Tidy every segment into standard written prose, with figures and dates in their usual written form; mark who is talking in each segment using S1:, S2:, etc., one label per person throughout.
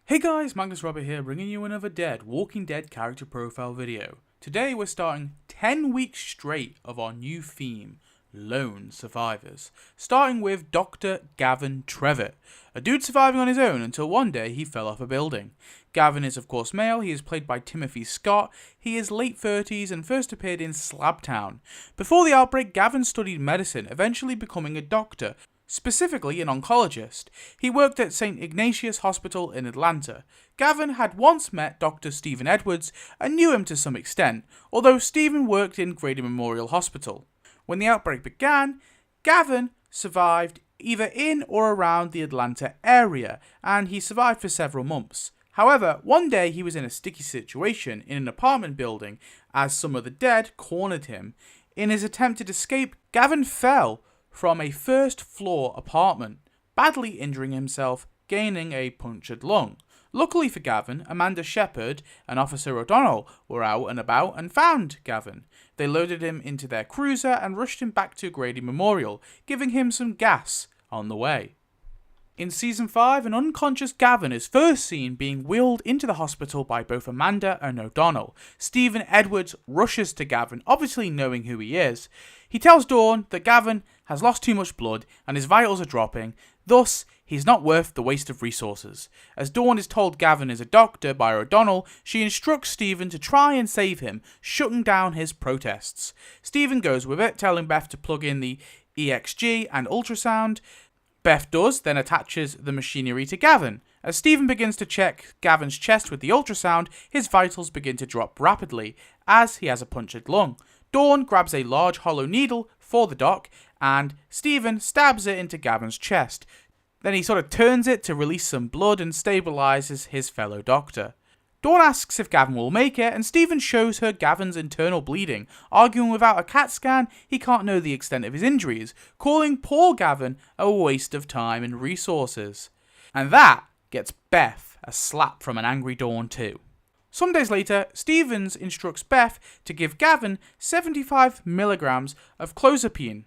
S1: Hey guys, Magnus Robert here, bringing you another Walking Dead character profile video. Today we're starting 10 weeks straight of our new theme, Lone Survivors, starting with Dr. Gavin Trevitt, a dude surviving on his own until one day he fell off a building. Gavin is of course male, he is played by Timothy Scott, he is late 30s and first appeared in Slabtown. Before the outbreak, Gavin studied medicine, eventually becoming a doctor, specifically an oncologist. He worked at St. Ignatius Hospital in Atlanta. Gavin had once met Dr. Stephen Edwards and knew him to some extent, although Stephen worked in Grady Memorial Hospital. When the outbreak began, Gavin survived either in or around the Atlanta area, and he survived for several months. However, one day he was in a sticky situation in an apartment building as some of the dead cornered him. In his attempted escape, Gavin fell from a first-floor apartment, badly injuring himself, gaining a punctured lung. Luckily for Gavin, Amanda Shepard and Officer O'Donnell were out and about and found Gavin. They loaded him into their cruiser and rushed him back to Grady Memorial, giving him some gas on the way. In Season 5, an unconscious Gavin is first seen being wheeled into the hospital by both Amanda and O'Donnell. Stephen Edwards rushes to Gavin, obviously knowing who he is. He tells Dawn that Gavin has lost too much blood and his vitals are dropping, thus he's not worth the waste of resources. As Dawn is told Gavin is a doctor by O'Donnell, she instructs Stephen to try and save him, shutting down his protests. Stephen goes with it, telling Beth to plug in the EXG and ultrasound. Beth does, then attaches the machinery to Gavin. As Stephen begins to check Gavin's chest with the ultrasound, his vitals begin to drop rapidly, as he has a punctured lung. Dawn grabs a large hollow needle for the doc, and Stephen stabs it into Gavin's chest. Then he sort of turns it to release some blood and stabilizes his fellow doctor. Dawn asks if Gavin will make it, and Stephen shows her Gavin's internal bleeding, arguing without a CAT scan he can't know the extent of his injuries, calling poor Gavin a waste of time and resources. And that gets Beth a slap from an angry Dawn too. Some days later, Stevens instructs Beth to give Gavin 75 milligrams of clozapine.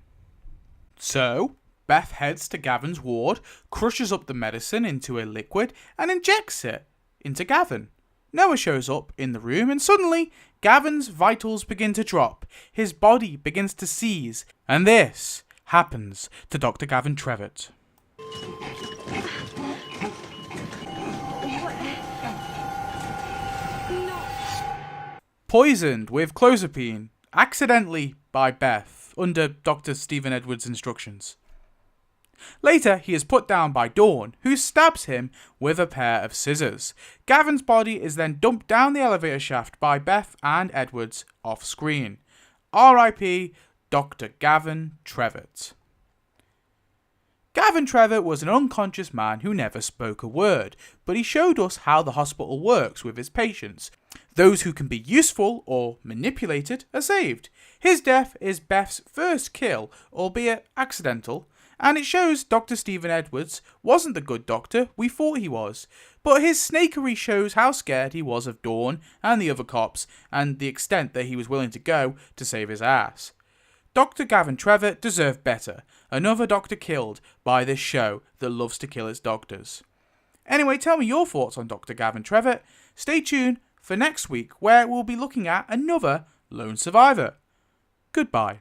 S1: So, Beth heads to Gavin's ward, crushes up the medicine into a liquid, and injects it into Gavin. Noah shows up in the room and suddenly Gavin's vitals begin to drop, his body begins to seize, and this happens to Dr. Gavin Trevitt. Poisoned with clozapine, accidentally by Beth, under Dr. Stephen Edwards' instructions. Later, he is put down by Dawn, who stabs him with a pair of scissors. Gavin's body is then dumped down the elevator shaft by Beth and Edwards off screen. R.I.P. Dr. Gavin Trevitt. Gavin Trevitt was an unconscious man who never spoke a word, but he showed us how the hospital works with his patients. Those who can be useful or manipulated are saved. His death is Beth's first kill, albeit accidental, and it shows Dr. Stephen Edwards wasn't the good doctor we thought he was, but his snakery shows how scared he was of Dawn and the other cops, and the extent that he was willing to go to save his ass. Dr. Gavin Trevitt deserved better, another doctor killed by this show that loves to kill its doctors. Anyway, tell me your thoughts on Dr. Gavin Trevitt. Stay tuned for next week, where we'll be looking at another lone survivor. Goodbye.